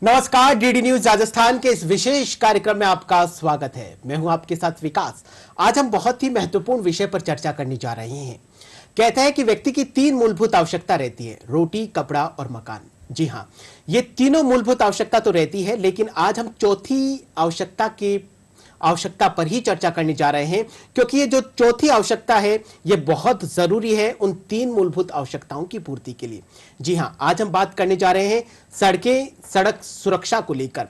नमस्कार, DD news Rajasthan के इस विशेष कार्यक्रम में आपका स्वागत है। मैं हूं आपके साथ विकास। आज हम बहुत ही महत्वपूर्ण विषय पर चर्चा करने जा रहे हैं। कहते हैं कि व्यक्ति की 3 मूलभूत आवश्यकता रहती है, रोटी, कपड़ा और मकान। जी हाँ, ये तीनों मूलभूत आवश्यकता तो रहती है, लेकिन आज हम चौथी आवश्यकता पर ही चर्चा करने जा रहे हैं, क्योंकि ये जो चौथी आवश्यकता है ये बहुत जरूरी है उन 3 मूलभूत आवश्यकताओं की पूर्ति के लिए। जी हां, आज हम बात करने जा रहे हैं सड़क सुरक्षा को लेकर।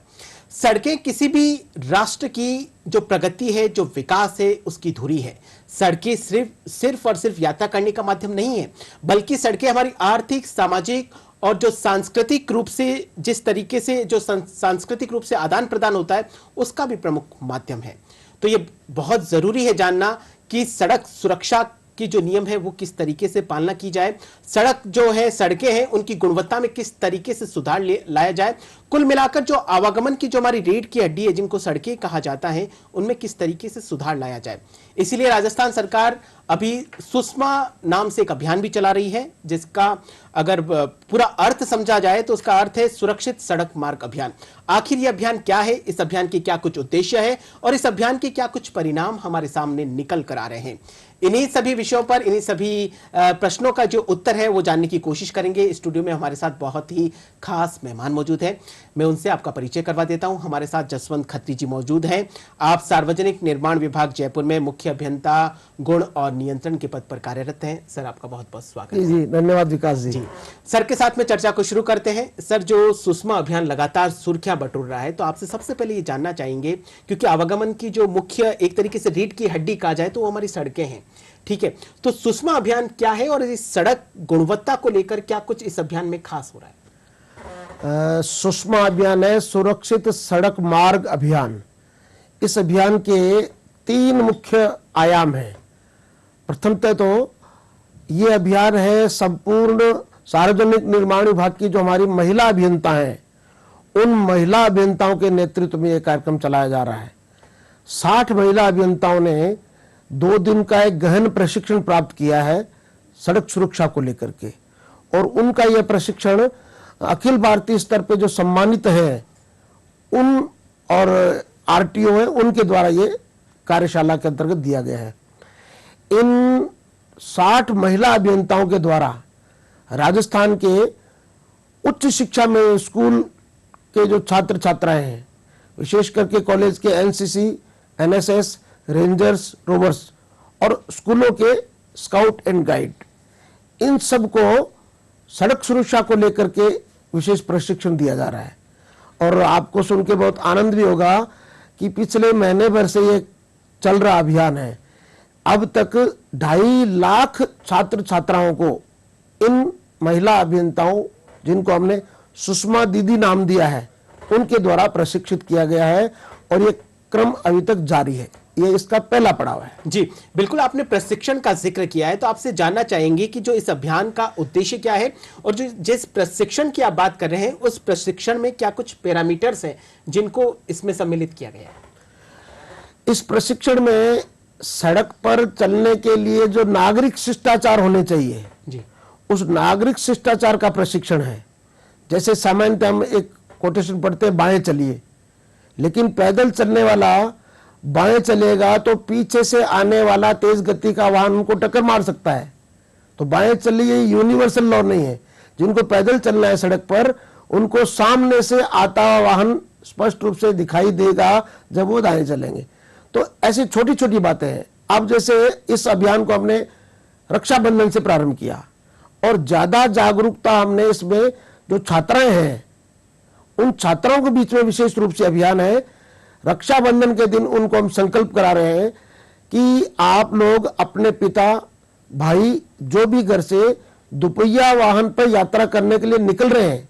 सड़कें किसी भी राष्ट्र की जो प्रगति है, जो विकास है, उसकी धुरी है। सड़कें सिर्फ और सिर्फ यात्रा करने का माध्यम नहीं है, बल्कि सड़कें हमारी आर्थिक, सामाजिक और जो सांस्कृतिक रूप से सांस्कृतिक रूप से आदान प्रदान होता है, उसका भी प्रमुख माध्यम है। तो ये बहुत जरूरी है जानना कि सड़क सुरक्षा की जो नियम है वो किस तरीके से पालना की जाए, सड़कें हैं उनकी गुणवत्ता में किस तरीके से सुधार लाया जाए, कुल मिलाकर जो आवागमन की जो हमारी रीढ़ की हड्डी है, जिनको सड़कें कहा जाता है, उनमें किस तरीके से सुधार लाया जाए। इसीलिए राजस्थान सरकार अभी सुषमा नाम से एक अभियान भी चला रही है, जिसका अगर पूरा अर्थ समझा जाए तो उसका अर्थ है सुरक्षित सड़क मार्ग अभियान। आखिर यह अभियान क्या है, इस अभियान के क्या कुछ उद्देश्य है और इस अभियान के क्या कुछ परिणाम हमारे सामने निकल कर आ रहे हैं, इन्हीं सभी विषयों पर, इन्हीं सभी प्रश्नों का जो उत्तर है वो जानने की कोशिश करेंगे। स्टूडियो में हमारे साथ बहुत ही खास मेहमान मौजूद हैं। मैं उनसे आपका परिचय करवा देता हूं। हमारे साथ जसवंत खत्री जी मौजूद हैं। आप सार्वजनिक निर्माण विभाग जयपुर में मुख्य अभियंता गुण और नियंत्रण के पद पर कार्यरत हैं। सर, आपका बहुत बहुत स्वागत है। जी, धन्यवाद विकास जी। सर के साथ में चर्चा को शुरू करते हैं। सर, जो सुषमा अभियान लगातार सुर्खियां बटोर रहा है, तो आपसे सबसे पहले ये जानना चाहेंगे, क्योंकि आवागमन की जो मुख्य एक तरीके से रीढ़ की हड्डी कहा जाए तो वो हमारी सड़कें हैं, ठीक है। तो सुषमा अभियान क्या है और इस सड़क गुणवत्ता को लेकर क्या कुछ इस अभियान में खास हो रहा है? सुषमा अभियान है सुरक्षित सड़क मार्ग अभियान। इस अभियान के 3 मुख्य आयाम हैं। प्रथमतः तो ये अभियान है संपूर्ण सार्वजनिक निर्माण विभाग की जो हमारी महिला अभियंता हैं, उन महिला अभियंताओं के नेतृत्व में यह कार्यक्रम चलाया जा रहा है। 60 महिला अभियंताओं ने 2 दिन का एक गहन प्रशिक्षण प्राप्त किया है सड़क सुरक्षा को लेकर के, और उनका यह प्रशिक्षण अखिल भारतीय स्तर पे जो सम्मानित है उन और आरटीओ है उनके द्वारा ये कार्यशाला के अंतर्गत दिया गया है। इन 60 महिला अभियंताओं के द्वारा राजस्थान के उच्च शिक्षा में स्कूल के जो छात्र छात्राएं हैं, विशेष करके कॉलेज के एनसीसी, एनएसएस, रेंजर्स, रोवर्स और स्कूलों के स्काउट एंड गाइड, इन सब को सड़क सुरक्षा को लेकर के विशेष प्रशिक्षण दिया जा रहा है। और आपको सुन के बहुत आनंद भी होगा कि पिछले महीने भर से ये चल रहा अभियान है। अब तक 2.5 लाख छात्र छात्राओं को इन महिला अभियंताओं, जिनको हमने सुषमा दीदी नाम दिया है, उनके द्वारा प्रशिक्षित किया गया है और ये क्रम अभी तक जारी है। ये इसका पहला पड़ाव है। जी बिल्कुल, आपने प्रशिक्षण का जिक्र किया है, तो आपसे जानना चाहेंगे कि जो इस अभियान का उद्देश्य क्या है और जो जिस प्रशिक्षण की आप बात कर रहे हैं, उस प्रशिक्षण में क्या कुछ पैरामीटर्स हैं जिनको इसमें सम्मिलित किया गया है? इस प्रशिक्षण में सड़क पर चलने के लिए जो नागरिक शिष्टाचार होने चाहिए जी, उस नागरिक शिष्टाचार का प्रशिक्षण है। जैसे सामान्यतः हम एक कोटेशन पढ़ते हैं, बाएं चलिए, लेकिन पैदल चलने वाला बाएं चलेगा तो पीछे से आने वाला तेज गति का वाहन उनको टक्कर मार सकता है। तो बाएं चलिए यूनिवर्सल लॉ नहीं है। जिनको पैदल चलना है सड़क पर, उनको सामने से आता हुआ वाहन स्पष्ट रूप से दिखाई देगा जब वो दाएं चलेंगे। तो ऐसी छोटी छोटी बातें हैं। अब जैसे इस अभियान को हमने रक्षाबंधन से प्रारंभ किया और ज्यादा जागरूकता हमने इसमें जो छात्राएं हैं उन छात्राओं के बीच में विशेष रूप से अभियान है। रक्षाबंधन के दिन उनको हम संकल्प करा रहे हैं कि आप लोग अपने पिता, भाई, जो भी घर से दुपहिया वाहन पर यात्रा करने के लिए निकल रहे हैं,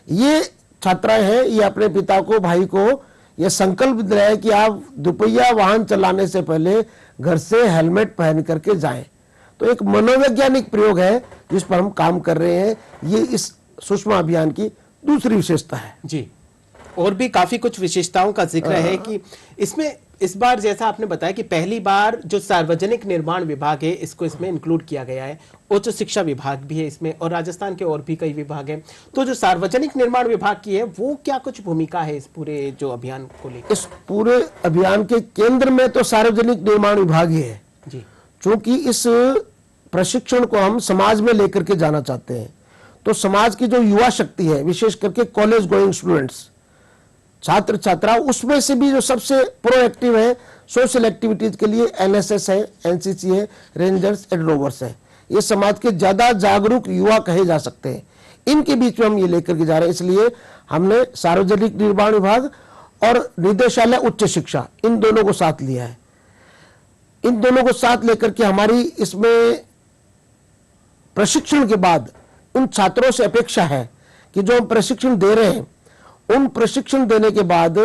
ये छात्राएं हैं, ये अपने पिता को, भाई को ये संकल्प दिलाए कि आप दुपहिया वाहन चलाने से पहले घर से हेलमेट पहन करके जाएं। तो एक मनोवैज्ञानिक प्रयोग है जिस पर हम काम कर रहे हैं। ये इस सुषमा अभियान की दूसरी विशेषता है। जी, और भी काफी कुछ विशेषताओं का जिक्र है कि इसमें इस बार जैसा आपने बताया कि पहली बार जो सार्वजनिक निर्माण विभाग है इसको इसमें इंक्लूड किया गया है, उच्च शिक्षा विभाग भी है इसमें और राजस्थान के और भी कई विभाग हैं। तो जो सार्वजनिक निर्माण विभाग की है वो क्या कुछ भूमिका है इस पूरे जो अभियान को लेकर? इस पूरे अभियान के केंद्र में तो सार्वजनिक निर्माण विभाग ही है जी। क्योंकि इस प्रशिक्षण को हम समाज में लेकर के जाना चाहते हैं। तो समाज की जो युवा शक्ति है, विशेष करके कॉलेज गोइंग स्टूडेंट्स, छात्र छात्रा, उसमें से भी जो सबसे प्रोएक्टिव है सोशल एक्टिविटीज के लिए एनएसएस है, एनसीसी है, रेंजर्स एंड रोवर्स है। ये समाज के ज्यादा जागरूक युवा कहे जा सकते हैं। इनके बीच में हम ये लेकर के जा रहे हैं। इसलिए हमने सार्वजनिक निर्माण विभाग और निदेशालय उच्च शिक्षा, इन दोनों को साथ लिया है। इन दोनों को साथ लेकर के हमारी इसमें प्रशिक्षण के बाद उन छात्रों से अपेक्षा है कि जो हम प्रशिक्षण दे रहे हैं, उन प्रशिक्षण देने के बाद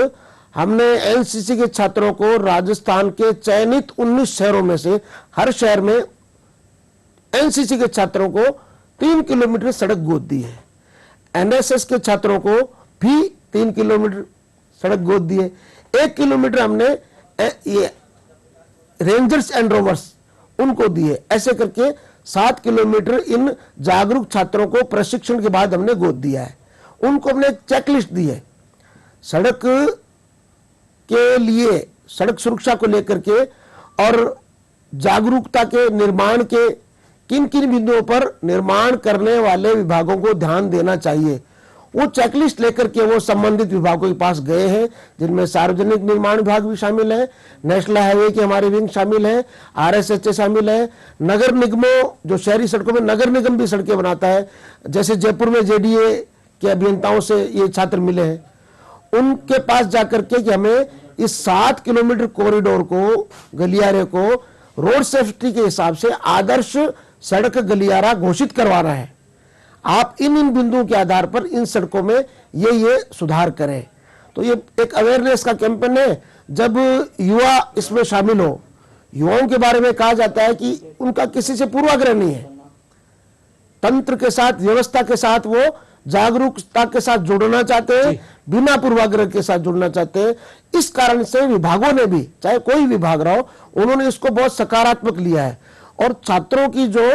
हमने एनसीसी के छात्रों को राजस्थान के चयनित 19 शहरों में से हर शहर में एनसीसी के छात्रों को 3 किलोमीटर सड़क गोद दी है। एनएसएस के छात्रों को भी 3 किलोमीटर सड़क गोद दी है। 1 किलोमीटर हमने ये रेंजर्स एंड रोवर्स उनको दी है। ऐसे करके 7 किलोमीटर इन जागरूक छात्रों को प्रशिक्षण के बाद हमने गोद दिया है। उनको हमने एक चेकलिस्ट दी है सड़क के लिए, सड़क सुरक्षा को लेकर के और जागरूकता के निर्माण के किन किन बिंदुओं पर निर्माण करने वाले विभागों को ध्यान देना चाहिए। वो चेकलिस्ट लेकर के वो संबंधित विभागों के पास गए हैं, जिनमें सार्वजनिक निर्माण विभाग भी शामिल है, नेशनल हाईवे के हमारे विंग शामिल है, आरएसएचए शामिल है, नगर निगमों, जो शहरी सड़कों में नगर निगम भी सड़कें बनाता है, जैसे जयपुर में जेडीए के अभियंताओं से ये छात्र मिले हैं, उनके पास जाकर के कि हमें इस 7 किलोमीटर कॉरिडोर को, गलियारे को रोड सेफ्टी के हिसाब से आदर्श सड़क गलियारा घोषित करवाना है। आप इन इन बिंदुओं के आधार पर इन सड़कों में ये सुधार करें। तो ये एक अवेयरनेस का कैंपेन है। जब युवा इसमें शामिल हो, युवाओं के बारे में कहा जाता है कि उनका किसी से पूर्वाग्रह नहीं है, तंत्र के साथ, व्यवस्था के साथ वो जागरूकता के साथ जुड़ना चाहते हैं, बिना पूर्वाग्रह के साथ जुड़ना चाहते हैं। इस कारण से विभागों ने भी, चाहे कोई विभाग रहा हो, उन्होंने इसको बहुत सकारात्मक लिया है और छात्रों की जो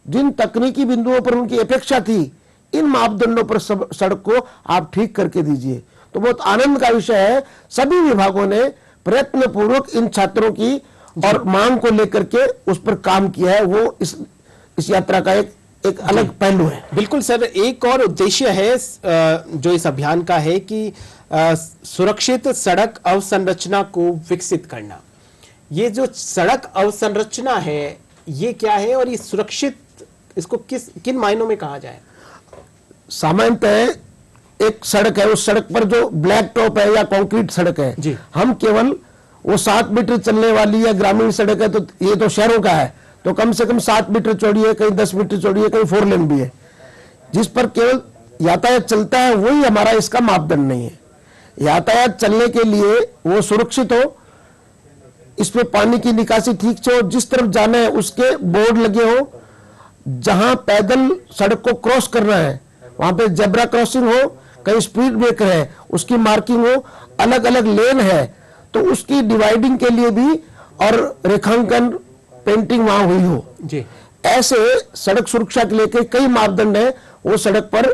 जिन तकनीकी बिंदुओं पर उनकी अपेक्षा थी, इन मापदंडों पर सड़क को आप ठीक करके दीजिए। तो बहुत आनंद का विषय है। सभी विभागों ने प्रयत्न पूर्वक इन छात्रों की और मांग को लेकर के उस पर काम किया है। वो इस यात्रा का एक अलग पहलू है। बिल्कुल सर, एक और उद्देश्य है जो इस अभियान का है कि सुरक्षित सड़क अवसंरचना को विकसित करना। ये जो सड़क अवसंरचना है ये क्या है और ये सुरक्षित, इसको किन मायनों में कहा जाए? सामान्यतः एक सड़क है, उस सड़क पर जो ब्लैक टॉप है या कंक्रीट सड़क है जी, हम केवल वो 7 मीटर चलने वाली या ग्रामीण सड़क है, तो ये तो शहरों का है, तो कम से कम 7 मीटर चौड़ी है, कहीं 10 मीटर चौड़ी है, कहीं 4 लेन भी है, जिस पर केवल यातायात चलता है, वही हमारा इसका मापदंड नहीं है। यातायात चलने के लिए वो सुरक्षित हो, इसमें पानी की निकासी ठीक से हो, जिस तरफ जाना है उसके बोर्ड लगे हो, जहां पैदल सड़क को क्रॉस करना है वहां पे जेब्रा क्रॉसिंग हो, कहीं स्पीड ब्रेकर है उसकी मार्किंग हो, अलग अलग लेन है तो उसकी डिवाइडिंग के लिए भी और रेखांकन पेंटिंग वहां हुई हो जी। ऐसे सड़क सुरक्षा के लिए कई मापदंड है, वो सड़क पर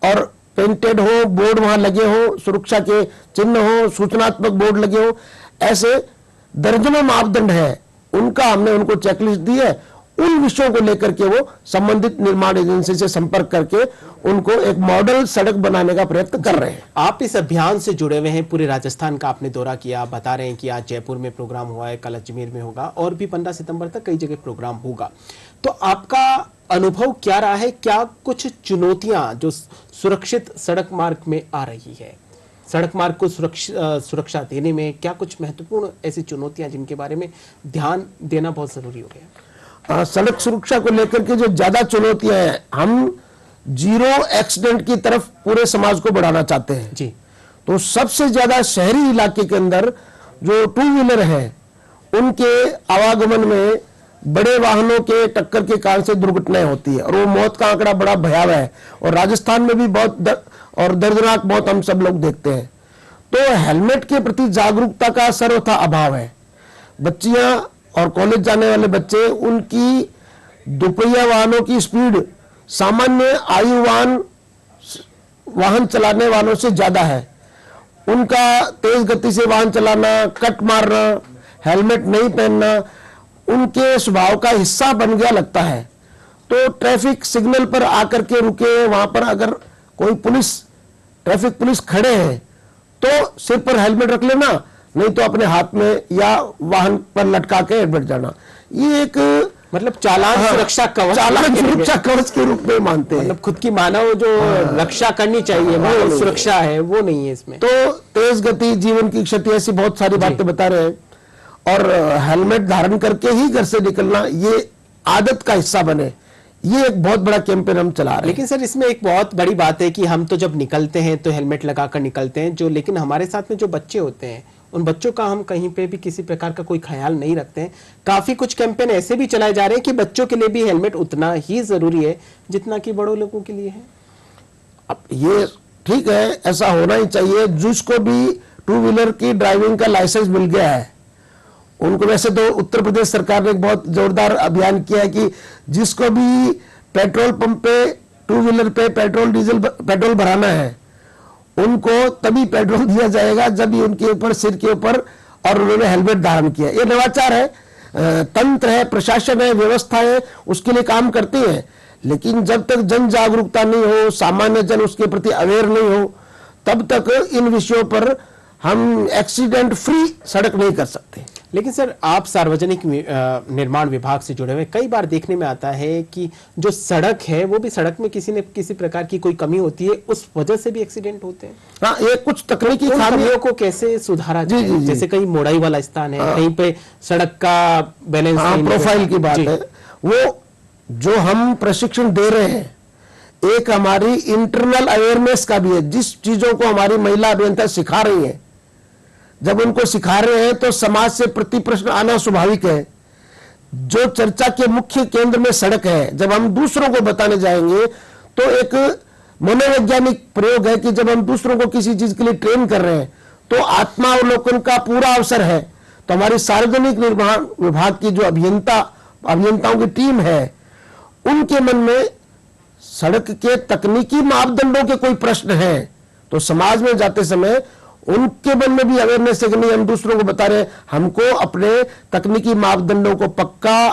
और पेंटेड हो, बोर्ड वहां लगे हो, सुरक्षा के चिन्ह हो, सूचनात्मक बोर्ड लगे हो, ऐसे दर्जनों मापदंड है। उनका हमने उनको चेकलिस्ट दी है। उन विषयों को लेकर के वो संबंधित निर्माण एजेंसी से संपर्क करके उनको एक मॉडल सड़क बनाने का प्रयत्न कर रहे हैं। आप इस अभियान से जुड़े हुए हैं, पूरे राजस्थान का आपने दौरा किया, बता रहे हैं कि आज जयपुर में प्रोग्राम हुआ है, कल अजमेर में होगा और भी 15 सितंबर तक कई जगह प्रोग्राम होगा। तो आपका अनुभव क्या रहा है? क्या कुछ चुनौतियां जो सुरक्षित सड़क मार्ग में आ रही है, सड़क मार्ग को सुरक्षा देने में क्या कुछ महत्वपूर्ण ऐसी चुनौतियां जिनके बारे में ध्यान देना बहुत जरूरी हो गया? सड़क सुरक्षा को लेकर के जो ज्यादा चुनौतियां हैं, हम 0 एक्सीडेंट की तरफ पूरे समाज को बढ़ाना चाहते हैं जी। तो सबसे ज्यादा शहरी इलाके के अंदर जो 2 व्हीलर है उनके आवागमन में बड़े वाहनों के टक्कर के कारण से दुर्घटनाएं होती है और वो मौत का आंकड़ा बड़ा भयावह है और राजस्थान में भी बहुत दर्दनाक मौत हम सब लोग देखते हैं। तो हेलमेट के प्रति जागरूकता का सर्वथा अभाव है। बच्चियां और कॉलेज जाने वाले बच्चे, उनकी दोपहिया वाहनों की स्पीड सामान्य आयुवान वाहन चलाने वालों से ज्यादा है। उनका तेज गति से वाहन चलाना, कट मारना, हेलमेट नहीं पहनना उनके स्वभाव का हिस्सा बन गया लगता है। तो ट्रैफिक सिग्नल पर आकर के रुके, वहां पर अगर कोई ट्रैफिक पुलिस खड़े हैं तो सिर पर हेलमेट रख लेना, नहीं तो अपने हाथ में या वाहन पर लटका के हेलमेट जाना। ये एक मतलब चालान सुरक्षा कवच के रूप में मानते हैं। मतलब खुद की मानव जो रक्षा करनी चाहिए वो सुरक्षा है, वो नहीं है इसमें। तो तेज गति, जीवन की क्षति, ऐसी बहुत सारी बातें बता रहे हैं। और हेलमेट धारण करके ही घर से निकलना, ये आदत का हिस्सा बने, ये एक बहुत बड़ा कैंपेन हम चला रहे हैं। लेकिन सर इसमें एक बहुत बड़ी बात है कि हम तो जब निकलते हैं तो हेलमेट लगाकर निकलते हैं, लेकिन हमारे साथ में जो बच्चे होते हैं उन बच्चों का हम कहीं पे भी किसी प्रकार का कोई ख्याल नहीं रखते हैं। काफी कुछ कैंपेन ऐसे भी चलाए जा रहे हैं कि बच्चों के लिए भी हेलमेट उतना ही जरूरी है जितना कि बड़ों लोगों के लिए है। अब ये ठीक है, ऐसा होना ही चाहिए। जिसको भी टू व्हीलर की ड्राइविंग का लाइसेंस मिल गया है, उनको, वैसे तो उत्तर प्रदेश सरकार ने एक बहुत जोरदार अभियान किया है कि जिसको भी पेट्रोल पंप पे टू व्हीलर पे पेट्रोल भराना है, उनको तभी पेट्रोल दिया जाएगा जब भी उनके ऊपर, सिर के ऊपर और उन्होंने हेलमेट धारण किया। ये नवाचार है, तंत्र है, प्रशासन है, व्यवस्था है, उसके लिए काम करते हैं। लेकिन जब तक जन जागरूकता नहीं हो, सामान्य जन उसके प्रति अवेयर नहीं हो, तब तक इन विषयों पर हम एक्सीडेंट फ्री सड़क नहीं कर सकते। लेकिन सर आप सार्वजनिक निर्माण विभाग से जुड़े हुए, कई बार देखने में आता है कि जो सड़क है वो भी, सड़क में किसी न किसी प्रकार की कोई कमी होती है, उस वजह से भी एक्सीडेंट होते हैं। हाँ, ये कुछ तकनीकी खामियों को कैसे सुधारा जाए? जैसे कहीं मोड़ाई वाला स्थान है, कहीं पे सड़क का बैलेंस, प्रोफाइल की बात है, वो जो हम प्रशिक्षण दे रहे हैं, एक हमारी इंटरनल अवेयरनेस का भी है। जिस चीजों को हमारी महिला अभियंता सिखा रही है, जब उनको सिखा रहे हैं तो समाज से प्रति प्रश्न आना स्वाभाविक है। जो चर्चा के मुख्य केंद्र में सड़क है, जब हम दूसरों को बताने जाएंगे तो एक मनोवैज्ञानिक प्रयोग है कि जब हम दूसरों को किसी चीज के लिए ट्रेन कर रहे हैं तो आत्मावलोकन का पूरा अवसर है। तो हमारी सार्वजनिक निर्माण विभाग की जो अभियंताओं की टीम है, उनके मन में सड़क के तकनीकी मापदंडों के कोई प्रश्न है तो समाज में जाते समय उनके मन में भी अवेयरनेस है कि नहीं, हम दूसरों को बता रहे हैं, हमको अपने तकनीकी मापदंडों को पक्का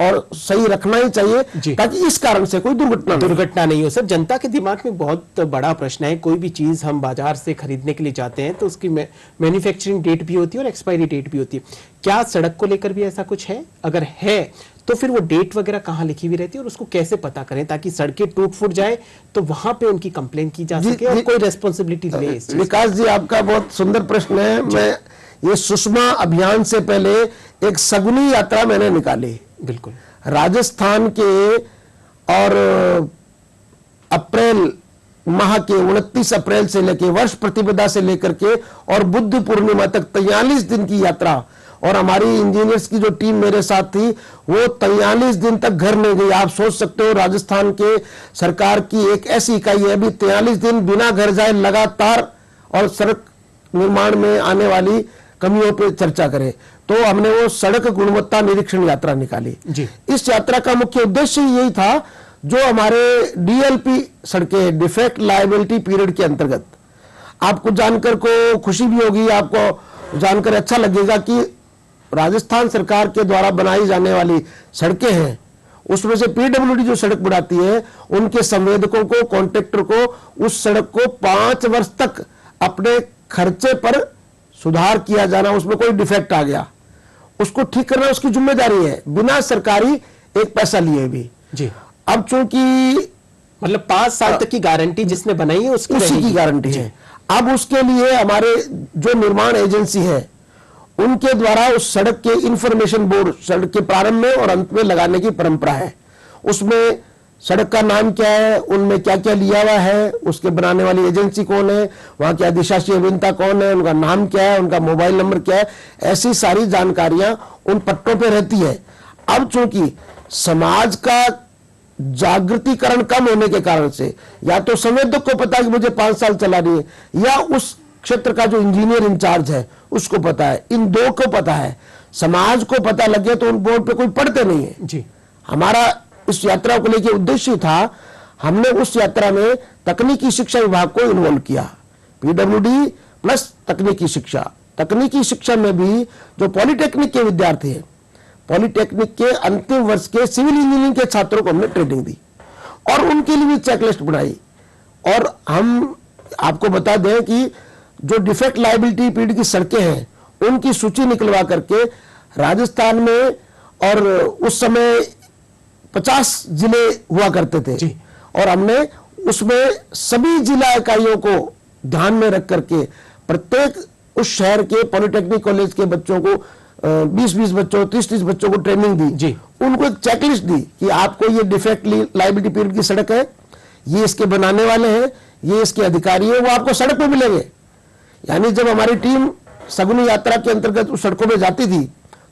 और सही रखना ही चाहिए ताकि इस कारण से कोई दुर्घटना नहीं हो। सर जनता के दिमाग में बहुत बड़ा प्रश्न है, कोई भी चीज हम बाजार से खरीदने के लिए जाते हैं तो उसकी मैन्युफैक्चरिंग डेट भी होती है और एक्सपायरी डेट भी होती है। क्या सड़क को लेकर भी ऐसा कुछ है? अगर है तो फिर वो डेट वगैरह कहाँ लिखी हुई रहती है और उसको कैसे पता करें ताकि सड़कें टूट फूट जाए तो वहां पे उनकी कंप्लेन की जा सके और कोई रेस्पॉन्सिबिलिटी ले? विकास जी, आपका बहुत सुंदर प्रश्न है। मैं ये सुषमा अभियान से पहले एक सगुनी यात्रा मैंने निकाली, बिल्कुल राजस्थान के, और अप्रैल माह के 29 अप्रैल से लेकर वर्ष प्रतिपदा से लेकर के और बुद्ध पूर्णिमा तक 43 दिन की यात्रा। और हमारी इंजीनियर्स की जो टीम मेरे साथ थी वो 43 दिन तक घर नहीं गई। आप सोच सकते हो, राजस्थान के सरकार की एक ऐसी इकाई है अभी 43 दिन बिना घर जाए लगातार और सड़क निर्माण में आने वाली कमियों पर चर्चा करे। तो हमने वो सड़क गुणवत्ता निरीक्षण यात्रा निकाली जी। इस यात्रा का मुख्य उद्देश्य यही था, जो हमारे डीएलपी सड़कें, डिफेक्ट लायबिलिटी पीरियड के अंतर्गत, आपको जानकर को खुशी भी होगी, आपको जानकर अच्छा लगेगा कि राजस्थान सरकार के द्वारा बनाई जाने वाली सड़कें हैं, उसमें से पीडब्ल्यूडी जो सड़क बनाती है, उनके संवेदकों को, कॉन्ट्रैक्टर को उस सड़क को 5 वर्ष तक अपने खर्चे पर सुधार किया जाना, उसमें कोई डिफेक्ट आ गया उसको ठीक करना उसकी जिम्मेदारी है, बिना सरकारी एक पैसा लिए भी जी। अब चूंकि मतलब 5 साल तक की गारंटी जिसने बनाई है उसी की गारंटी है। अब उसके लिए हमारे जो निर्माण एजेंसी है उनके द्वारा उस सड़क के इंफॉर्मेशन बोर्ड सड़क के प्रारंभ में और अंत में लगाने की परंपरा है। उसमें सड़क का नाम क्या है, उनमें क्या क्या लिया हुआ है, उसके बनाने वाली एजेंसी कौन है, वहां क्या अधिशासी अभियंता कौन है, उनका नाम क्या है, उनका मोबाइल नंबर क्या है, ऐसी सारी जानकारियां उन पट्टों पे रहती है। अब चूंकि समाज का जागृतिकरण कम होने के कारण से या तो संवेदक को पता कि मुझे 5 साल चलानी है, या उस क्षेत्र का जो इंजीनियर इंचार्ज है उसको पता है, इन दो को पता है, समाज को पता लग गया तो उन बोर्ड पे कोई पढ़ते नहीं है जी। हमारा इस यात्रा को लेकर उद्देश्य था, हमने उस यात्रा में तकनीकी शिक्षा विभाग को इन्वॉल्व किया, पीडब्ल्यूडी प्लस तकनीकी शिक्षा। तकनीकी शिक्षा में भी जो पॉलिटेक्निक के विद्यार्थी हैं, पॉलिटेक्निक के अंतिम वर्ष के सिविल इंजीनियरिंग के छात्रों को हमने ट्रेनिंग दी और उनके लिए भी चेकलिस्ट बनाई। और हम आपको बता दें कि जो डिफेक्ट लायबिलिटी पीरियड की सड़कें हैं उनकी सूची निकलवा करके राजस्थान में, और उस समय 50 जिले हुआ करते थे जी। और हमने उसमें सभी जिला इकाइयों को ध्यान में रख करके प्रत्येक उस शहर के पॉलिटेक्निक कॉलेज के बच्चों को 20-20 बच्चों, 30-30 बच्चों को ट्रेनिंग दी जी। उनको एक चेकलिस्ट दी कि आपको ये डिफेक्ट लायबिलिटी पीरियड की सड़क है, ये इसके बनाने वाले हैं, ये इसके अधिकारी हैं, वो आपको सड़क पे मिलेंगे। यानी जब हमारी टीम सगुनी यात्रा के अंतर्गत उस सड़कों पे जाती थी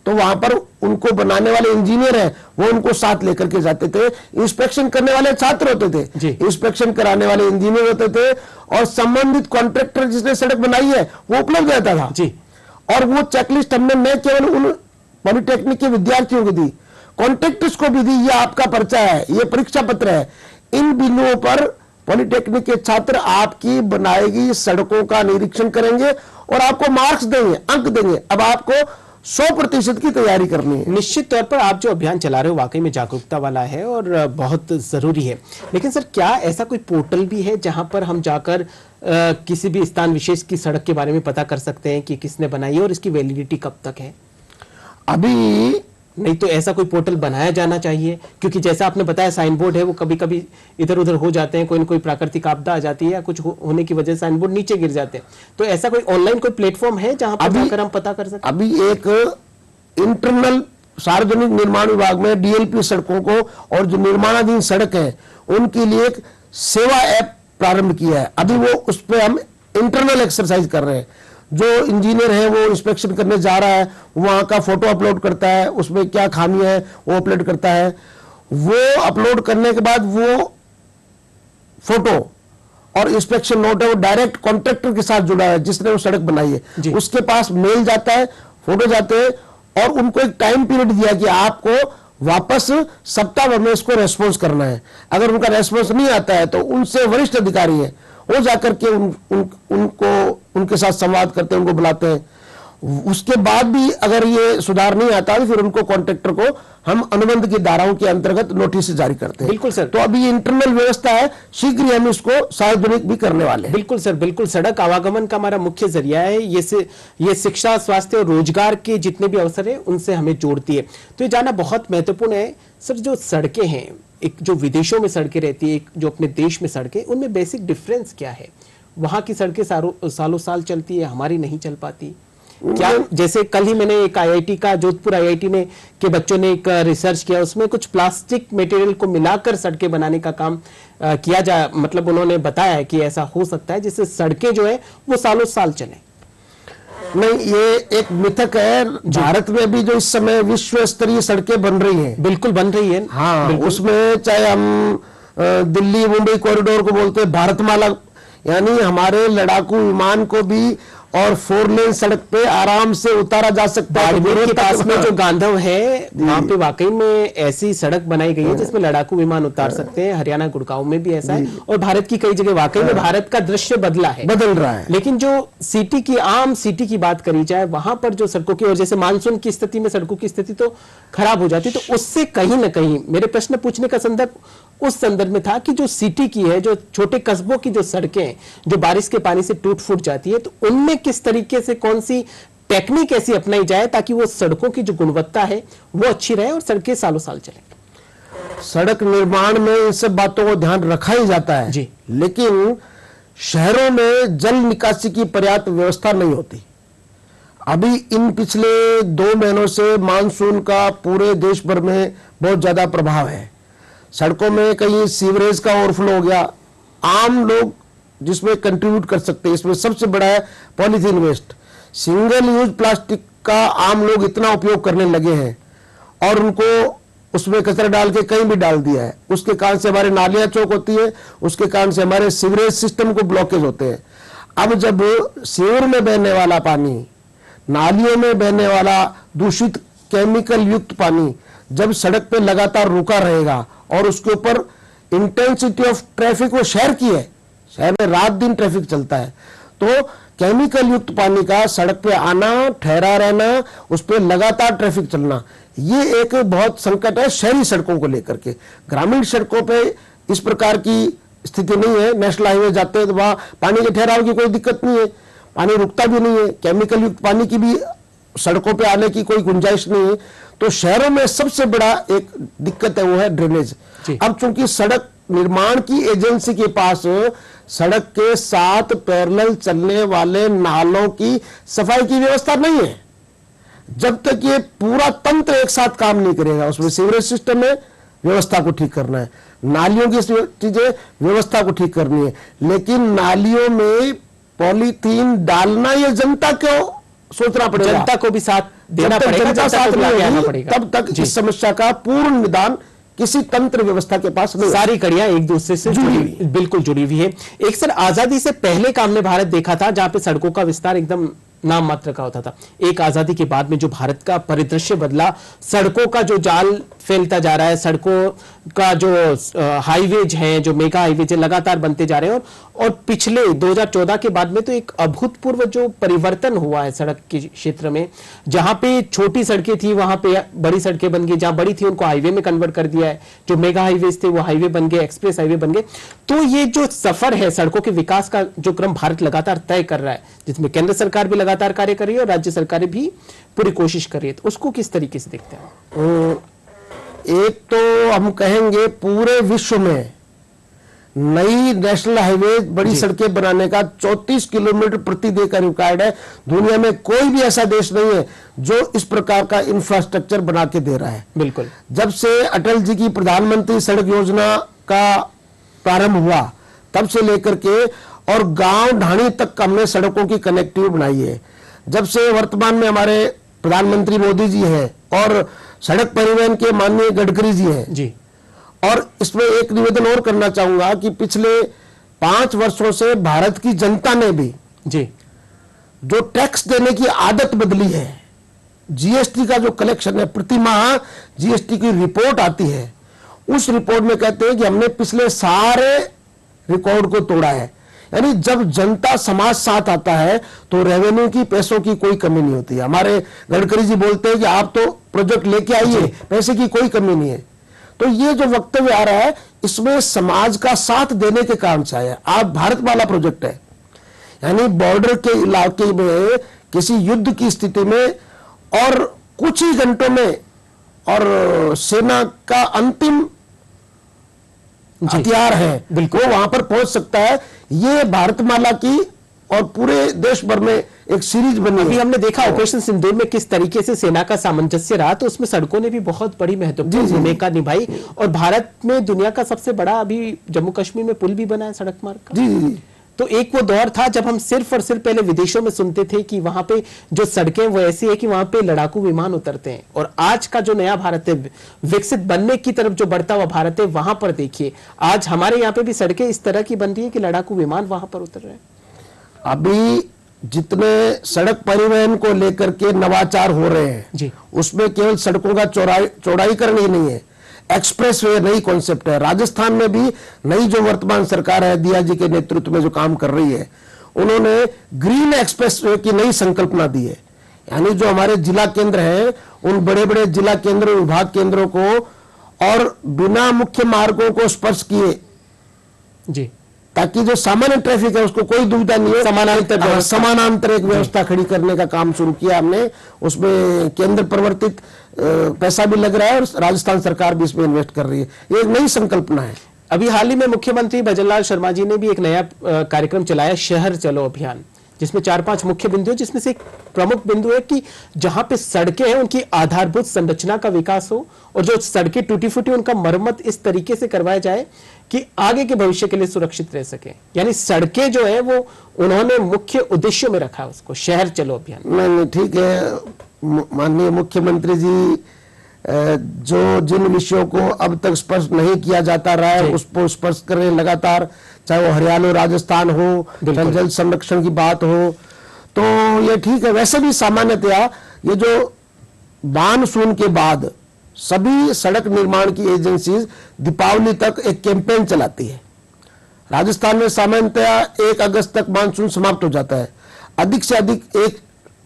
तो वहां पर उनको बनाने वाले इंजीनियर हैं वो उनको साथ लेकर के जाते थे, इंस्पेक्शन करने वाले छात्र होते थे, इंस्पेक्शन कराने वाले इंजीनियर होते थे और संबंधित कॉन्ट्रैक्टर जिसने सड़क बनाई है वो उपलब्ध रहता था जी। और वो चेकलिस्ट हमने न केवल उन पॉलिटेक्निक के विद्यार्थियों को दी, कॉन्ट्रैक्टर्स को भी दी, ये आपका पर्चा है, ये परीक्षा पत्र है। इन बिंदुओं पर पॉलिटेक्निक के छात्र आपकी बनाई गई सड़कों का निरीक्षण करेंगे और आपको मार्क्स देंगे, अंक देंगे। अब आपको 100% की तैयारी करनी है। निश्चित तौर पर आप जो अभियान चला रहे हो वाकई में जागरूकता वाला है और बहुत जरूरी है। लेकिन सर, क्या ऐसा कोई पोर्टल भी है जहां पर हम जाकर किसी भी स्थान विशेष की सड़क के बारे में पता कर सकते हैं कि किसने बनाई है और इसकी वैलिडिटी कब तक है? अभी नहीं तो ऐसा कोई पोर्टल बनाया जाना चाहिए, क्योंकि जैसा आपने बताया साइन बोर्ड है वो कभी कभी इधर उधर हो जाते हैं, कोई न कोई प्राकृतिक आपदा आ जाती है या कुछ होने की वजह से साइन बोर्ड नीचे गिर जाते हैं। तो ऐसा कोई ऑनलाइन कोई प्लेटफॉर्म है जहां पर जाकर हम पता कर सकते हैं? अभी एक इंटरनल सार्वजनिक निर्माण विभाग में डीएलपी सड़कों को और जो निर्माणाधीन सड़क है उनके लिए एक सेवा ऐप प्रारंभ किया है। अभी वो उस पर हम इंटरनल एक्सरसाइज कर रहे हैं। जो इंजीनियर है वो इंस्पेक्शन करने जा रहा है, वहां का फोटो अपलोड करता है, उसमें क्या खामी है वो अपलोड करता है। वो अपलोड करने के बाद वो फोटो और इंस्पेक्शन नोट है वो डायरेक्ट कॉन्ट्रैक्टर के साथ जुड़ा है जिसने वो सड़क बनाई है, उसके पास मेल जाता है, फोटो जाते हैं और उनको एक टाइम पीरियड दिया कि आपको वापस सप्ताह भर में इसको रेस्पॉन्स करना है। अगर उनका रेस्पॉन्स नहीं आता है तो उनसे वरिष्ठ अधिकारी है वो जाकर के उनको उनके साथ संवाद करते हैं, उनको बुलाते हैं। उसके बाद भी अगर ये सुधार नहीं आता तो फिर उनको कॉन्ट्रैक्टर को हम अनुबंध की धाराओं के अंतर्गत नोटिस जारी करते हैं। बिल्कुल सर। तो अभी ये इंटरनल व्यवस्था है, शीघ्र ही हम इसको सार्वजनिक भी करने वाले हैं। बिल्कुल सर, बिल्कुल। सड़क आवागमन का हमारा मुख्य जरिया है, ये शिक्षा, स्वास्थ्य और रोजगार के जितने भी अवसर है उनसे हमें जोड़ती है। तो ये जानना बहुत महत्वपूर्ण है सर, जो सड़कें हैं, एक जो विदेशों में सड़कें रहती है, एक जो अपने देश में सड़कें, उनमें बेसिक डिफरेंस क्या है? वहां की सड़कें सालों साल चलती है, हमारी नहीं चल पाती क्या? जैसे कल ही मैंने एक आईआईटी का, जोधपुर आईआईटी ने के बच्चों ने एक रिसर्च किया, उसमें कुछ प्लास्टिक मटेरियल को मिलाकर सड़कें बनाने का काम किया जा, मतलब उन्होंने बताया है कि ऐसा हो सकता है जिससे सड़कें जो है वो सालों साल चले। नहीं, ये एक मिथक है। भारत में भी जो इस समय विश्व स्तरीय सड़कें बन रही हैं, बिल्कुल बन रही है। हाँ, उसमें चाहे हम दिल्ली मुंबई कॉरिडोर को बोलते हैं, भारतमाला, यानी हमारे लड़ाकू विमान को भी और 4 लेन सड़क पे आराम से उतारा जा सकता है। बाड़मेर के पास में जो गांधव है वहां पे वाकई में ऐसी सड़क बनाई गई है जिसमें लड़ाकू विमान उतार सकते हैं। हरियाणा गुड़गांव में भी ऐसा है और भारत की कई जगह वाकई में भारत का दृश्य बदल रहा है। लेकिन जो आम सिटी की बात करी जाए, वहां पर जो सड़कों की, और जैसे मानसून की स्थिति में सड़कों की स्थिति तो खराब हो जाती, तो उससे कहीं ना कहीं मेरे प्रश्न पूछने का संदर्भ उस संदर्भ में था कि जो सिटी की है, जो छोटे कस्बों की जो सड़कें जो बारिश के पानी से टूट फूट जाती है, तो उनमें किस तरीके से कौन सी टेक्निक ऐसी अपनाई जाए ताकि वो सड़कों की जो गुणवत्ता है वो अच्छी रहे और सड़कें सालों साल चले? सड़क निर्माण में इन सब बातों को ध्यान रखा ही जाता है जी, लेकिन शहरों में जल निकासी की पर्याप्त व्यवस्था नहीं होती। अभी इन पिछले 2 महीनों से मानसून का पूरे देश भर में बहुत ज्यादा प्रभाव है। सड़कों में कहीं सीवरेज का ओवरफ्लो हो गया। आम लोग जिसमें कंट्रीब्यूट कर सकते हैं, इसमें सबसे बड़ा है polythene waste. Single use plastic का आम लोग इतना उपयोग करने लगे हैं और उनको उसमें कचरा डाल के कहीं भी डाल दिया है। उसके कारण से हमारे नालियां चौक होती है, उसके कारण से हमारे सीवरेज सिस्टम को ब्लॉकेज होते हैं। अब जब सीवर में बहने वाला पानी, नालियों में बहने वाला दूषित केमिकल युक्त पानी जब सड़क पे लगातार रुका रहेगा और उसके ऊपर इंटेंसिटी ऑफ ट्रैफिक वो शहर की है, शहर में रात दिन ट्रैफिक चलता है, तो केमिकल युक्त पानी का सड़क पे आना, ठहरा रहना, उस पर लगातार ट्रैफिक चलना, ये एक बहुत संकट है शहरी सड़कों को लेकर के। ग्रामीण सड़कों पे इस प्रकार की स्थिति नहीं है। नेशनल हाईवे जाते हैं तो वहां पानी के ठहराव की कोई दिक्कत नहीं है, पानी रुकता भी नहीं है, केमिकल युक्त पानी की भी सड़कों पे आने की कोई गुंजाइश नहीं है। तो शहरों में सबसे बड़ा एक दिक्कत है वो है ड्रेनेज। अब चूंकि सड़क निर्माण की एजेंसी के पास सड़क के साथ पैरेलल चलने वाले नालों की सफाई की व्यवस्था नहीं है, जब तक ये पूरा तंत्र एक साथ काम नहीं करेगा, उसमें सीवरेज सिस्टम में व्यवस्था को ठीक करना है, नालियों की चीजें व्यवस्था को ठीक करनी है, लेकिन नालियों में पॉलीथीन डालना ये जनता क्यों सोचना पड़ेगा, जनता को भी साथ देना पड़ेगा, जनता साथ नहीं नहीं आना होगी, पड़ेगा। तब तक इस समस्या का पूर्ण निदान किसी तंत्र व्यवस्था के पास नहीं। सारी कड़ियां एक दूसरे से बिल्कुल जुड़ी हुई है। एक सर आजादी से पहले का हमने भारत देखा था जहां पे सड़कों का विस्तार एकदम नाम मात्र का होता था। एक आजादी के बाद में जो भारत का परिदृश्य बदला, सड़कों का जो जाल फैलता जा रहा है, सड़कों का जो हाईवेज हैं, जो मेगा हाईवेज है, लगातार बनते जा रहे हैं। और पिछले 2014 के बाद में तो एक अभूतपूर्व जो परिवर्तन हुआ है सड़क के क्षेत्र में, जहां पे छोटी सड़कें थी वहां पे बड़ी सड़कें बन गई, जहां बड़ी थी उनको हाईवे में कन्वर्ट कर दिया है, जो मेगा हाईवेज थे वो हाईवे बन गए, एक्सप्रेस हाईवे बन गए। तो ये जो सफर है सड़कों के विकास का, जो क्रम भारत लगातार तय कर रहा है, जिसमें केंद्र सरकार भी लगातार कार्य कर रही है और राज्य सरकारें भी पूरी कोशिश कर रही है, तो उसको किस तरीके से देखते हैं? एक तो हम कहेंगे पूरे विश्व में नई नेशनल हाईवे बड़ी सड़कें बनाने का 34 किलोमीटर प्रति डे का रिकॉर्ड है। दुनिया में कोई भी ऐसा देश नहीं है जो इस प्रकार का इंफ्रास्ट्रक्चर बना के दे रहा है। बिल्कुल, जब से अटल जी की प्रधानमंत्री सड़क योजना का प्रारंभ हुआ तब से लेकर के और गांव ढाणी तक हमने सड़कों की कनेक्टिविटी बनाई है। जब से वर्तमान में हमारे प्रधानमंत्री मोदी जी हैं और सड़क परिवहन के माननीय गडकरी जी हैं जी, और इसमें एक निवेदन और करना चाहूंगा कि पिछले 5 वर्षों से भारत की जनता ने भी जी जो टैक्स देने की आदत बदली है, जीएसटी का जो कलेक्शन है, प्रति माह जीएसटी की रिपोर्ट आती है, उस रिपोर्ट में कहते हैं कि हमने पिछले सारे रिकॉर्ड को तोड़ा है। यानी जब जनता समाज साथ आता है तो रेवेन्यू की, पैसों की कोई कमी नहीं होती है। हमारे गडकरी जी बोलते हैं कि आप तो प्रोजेक्ट लेके आइए, पैसे की कोई कमी नहीं है। तो ये जो वक्तव्य आ रहा है इसमें समाज का साथ देने के कारण से आया। आप भारतमाला प्रोजेक्ट है, यानी बॉर्डर के इलाके में किसी युद्ध की स्थिति में और कुछ ही घंटों में और सेना का अंतिम हथियार है वो वहां पर पहुंच सकता है। ये भारतमाला की और पूरे देश भर में एक सीरीज बनी। अभी हमने देखा ऑपरेशन सिंदूर में किस तरीके से सेना का सामंजस्य रहा, तो उसमें सड़कों ने भी बहुत बड़ी महत्वपूर्ण भूमिका निभाई। और भारत में दुनिया का सबसे बड़ा अभी जम्मू कश्मीर में पुल भी बना है सड़क मार्ग का। जी। तो एक वो दौर था जब हम सिर्फ और सिर्फ पहले विदेशों में सुनते थे कि वहां पे जो सड़कें वो ऐसी है कि वहां पे लड़ाकू विमान उतरते हैं, और आज का जो नया भारत है, विकसित बनने की तरफ जो बढ़ता हुआ भारत है, वहां पर देखिए आज हमारे यहाँ पे भी सड़कें इस तरह की बन रही है कि लड़ाकू विमान वहां पर उतर रहे हैं। अभी जितने सड़क परिवहन को लेकर के नवाचार हो रहे हैं जी, उसमें केवल सड़कों का चौड़ाईकरण ही नहीं है, एक्सप्रेस वे नई कॉन्सेप्ट है। राजस्थान में भी नई जो वर्तमान सरकार है, दिया जी के नेतृत्व में जो काम कर रही है, उन्होंने ग्रीन एक्सप्रेस वे की नई संकल्पना दी है। यानी जो हमारे जिला केंद्र हैं, उन बड़े बड़े जिला केंद्र, विभाग केंद्रों को और बिना मुख्य मार्गों को स्पर्श किए जी, ताकि जो सामान्य ट्रैफिक है उसको कोई दुविधा नहीं है, समानांतर एक व्यवस्था खड़ी करने का काम शुरू किया हमने। उसमें केंद्र प्रवर्तित पैसा भी लग रहा है और राजस्थान सरकार भी इसमें इन्वेस्ट कर रही है। ये एक नई संकल्पना है। अभी हाल ही में मुख्यमंत्री भजनलाल शर्मा जी ने भी एक नया कार्यक्रम चलाया, शहर चलो अभियान, जिसमें 4-5 मुख्य बिंदु है, जिसमें से एक प्रमुख बिंदु है कि जहां पे सड़कें हैं उनकी आधारभूत संरचना का विकास हो, और जो सड़कें टूटी फूटी उनका मरम्मत इस तरीके से करवाया जाए कि आगे के भविष्य के लिए सुरक्षित रह सके। यानी सड़कें जो है वो उन्होंने मुख्य उद्देश्यों में रखा उसको, शहर चलो अभियान। नहीं ठीक है, माननीय मुख्यमंत्री जी जो जिन विषयों को अब तक स्पर्श नहीं किया जाता रहा है उस पर स्पर्श करें लगातार, चाहे वो हरियाणा राजस्थान हो, चाहे जल संरक्षण की बात हो, तो ये ठीक है। वैसे भी सामान्यतया ये जो मानसून के बाद सभी सड़क निर्माण की एजेंसीज दीपावली तक एक कैंपेन चलाती है। राजस्थान में सामान्यतया 1 अगस्त तक मानसून समाप्त हो जाता है, अधिक से अधिक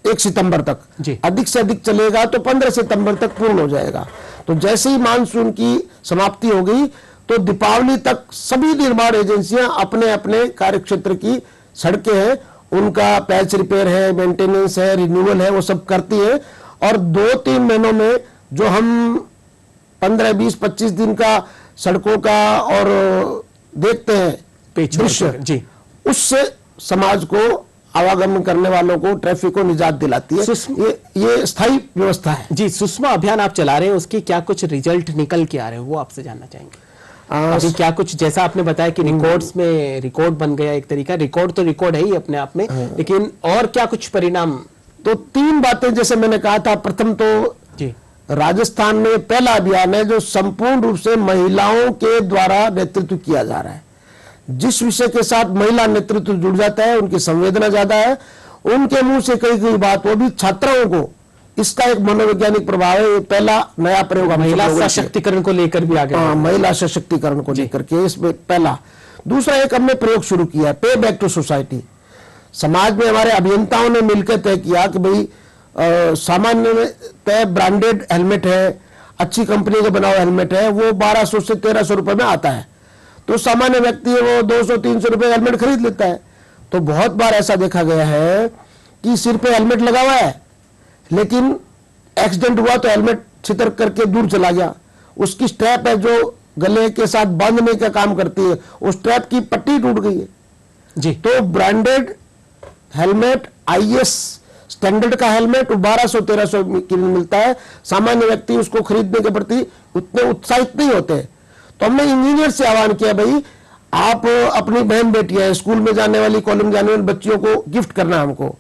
1 सितंबर तक, अधिक से अधिक चलेगा तो 15 सितंबर तक पूर्ण हो जाएगा। तो जैसे ही मानसून की समाप्ति हो गई तो दीपावली तक सभी निर्माण एजेंसियां अपने अपने कार्यक्षेत्र की सड़कें हैं उनका पैच रिपेयर है, मेंटेनेंस है, रिन्यूअल है, वो सब करती है। और 2-3 महीनों में जो हम 15, 20, 25 दिन का सड़कों का और देखते हैं दृश्य, उससे समाज को, आवागमन करने वालों को, ट्रैफिक को निजात दिलाती है। ये स्थायी व्यवस्था है। जी, सुषमा अभियान आप चला रहे हैं, उसके क्या कुछ रिजल्ट निकल के आ रहे हैं वो आपसे जानना चाहेंगे। अभी क्या कुछ, जैसा आपने बताया कि रिकॉर्ड्स में रिकॉर्ड बन गया, एक तरीका रिकॉर्ड तो रिकॉर्ड है ही अपने आप में, लेकिन और क्या कुछ परिणाम? तो 3 बातें जैसे मैंने कहा था। प्रथम तो जी, राजस्थान में पहला अभियान है जो संपूर्ण रूप से महिलाओं के द्वारा नेतृत्व किया जा रहा है। जिस विषय के साथ महिला नेतृत्व जुड़ जाता है, उनकी संवेदना ज्यादा है, उनके मुंह से कई बात, वो भी छात्राओं को इसका एक मनोवैज्ञानिक प्रभाव है। ये पहला नया प्रयोग महिला सशक्तिकरण को लेकर भी आगे, महिला सशक्तिकरण को लेकर के इसमें पहला। दूसरा एक हमने प्रयोग शुरू किया, पे बैक टू सोसाइटी। समाज में हमारे अभियंताओं ने मिलकर तय किया कि भाई सामान्य में तय ब्रांडेड हेलमेट है, अच्छी कंपनी का बना हुआ हेलमेट है, वो 1200 से 1300 रुपए में आता है। तो सामान्य व्यक्ति है वो 200-300 रुपए हेलमेट खरीद लेता है। तो बहुत बार ऐसा देखा गया है कि सिर पे हेलमेट लगा हुआ है लेकिन एक्सीडेंट हुआ तो हेलमेट छितर करके दूर चला गया। उसकी स्ट्रैप है जो गले के साथ बांधने का काम करती है, उस स्ट्रैप की पट्टी टूट गई है जी। तो ब्रांडेड हेलमेट, IS स्टैंडर्ड का हेलमेट 1200-1300 की मिलता है। सामान्य व्यक्ति उसको खरीदने के प्रति उतने उत्साहित नहीं होते। तो हमने इंजीनियर से आह्वान किया, भाई आप अपनी बहन बेटियां, स्कूल में जाने वाली, कॉलेज में जाने वाली बच्चियों को गिफ्ट करना, हमको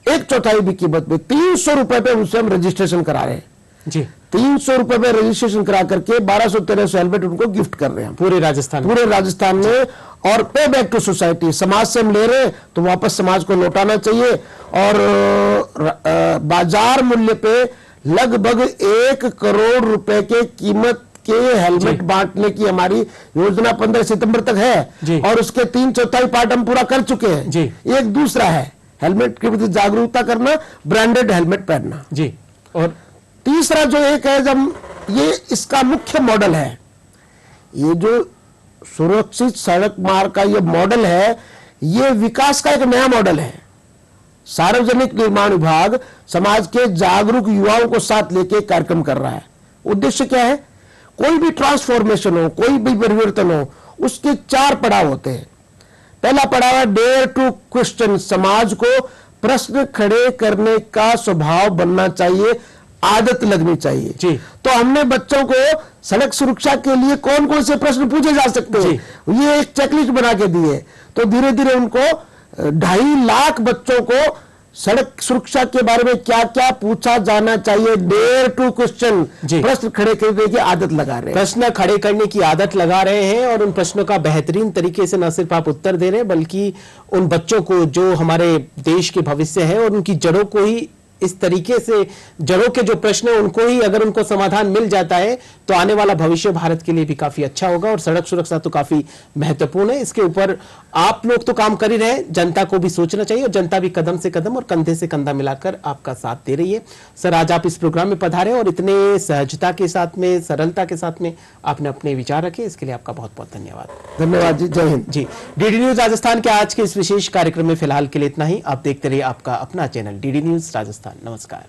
1/4 की कीमत में 300 रुपए पे उनसे हम रजिस्ट्रेशन करा रहे हैं जी। 300 रुपए में रजिस्ट्रेशन करा करके 1200-1300 हेलमेट उनको गिफ्ट कर रहे हैं पूरे राजस्थान में। और पे बैक टू सोसाइटी, समाज से हम ले रहे हैं तो वापस समाज को लौटाना चाहिए। और बाजार मूल्य पे लगभग 1 करोड़ रुपए के कीमत के हेलमेट बांटने की हमारी योजना 15 सितंबर तक है और उसके 3/4 पार्ट हम पूरा कर चुके हैं जी। एक दूसरा है हेलमेट के प्रति जागरूकता करना, ब्रांडेड हेलमेट पहनना जी। और तीसरा जो एक है, जब ये इसका मुख्य मॉडल है, ये जो सुरक्षित सड़क मार्ग का ये मॉडल है, ये विकास का एक नया मॉडल है। सार्वजनिक निर्माण विभाग समाज के जागरूक युवाओं को साथ लेके कार्यक्रम कर रहा है। उद्देश्य क्या है? कोई भी ट्रांसफॉर्मेशन हो, कोई भी परिवर्तन हो, उसके 4 पड़ाव होते हैं। पहला पड़ाव है डेयर टू क्वेश्चन, समाज को प्रश्न खड़े करने का स्वभाव बनना चाहिए, आदत लगनी चाहिए जी। तो हमने बच्चों को सड़क सुरक्षा के लिए कौन कौन से प्रश्न पूछे जा सकते हैं, ये एक चेकलिस्ट बना के दी है। तो धीरे धीरे उनको 2.5 लाख बच्चों को सड़क सुरक्षा के बारे में क्या क्या पूछा जाना चाहिए, डेयर टू क्वेश्चन, प्रश्न खड़े करने की आदत लगा रहे हैं। प्रश्न खड़े करने की आदत लगा रहे हैं और उन प्रश्नों का बेहतरीन तरीके से न सिर्फ आप उत्तर दे रहे हैं बल्कि उन बच्चों को जो हमारे देश के भविष्य है और उनकी जड़ों को ही इस तरीके से, जड़ों के जो प्रश्न है उनको ही अगर उनको समाधान मिल जाता है तो आने वाला भविष्य भारत के लिए भी काफी अच्छा होगा। और सड़क सुरक्षा तो काफी महत्वपूर्ण है, इसके ऊपर आप लोग तो काम कर ही रहे, जनता को भी सोचना चाहिए और जनता भी कदम से कदम और कंधे से कंधा मिलाकर आपका साथ दे रही है। सर, आज आप इस प्रोग्राम में पधारे और इतने सहजता के साथ में, सरलता के साथ में आपने अपने विचार रखे, इसके लिए आपका बहुत बहुत धन्यवाद। धन्यवाद जी, जय हिंद जी। डीडी न्यूज राजस्थान के आज के इस विशेष कार्यक्रम में फिलहाल के लिए इतना ही। आप देखते रहिए आपका अपना चैनल डीडी न्यूज राजस्थान। नमस्कार।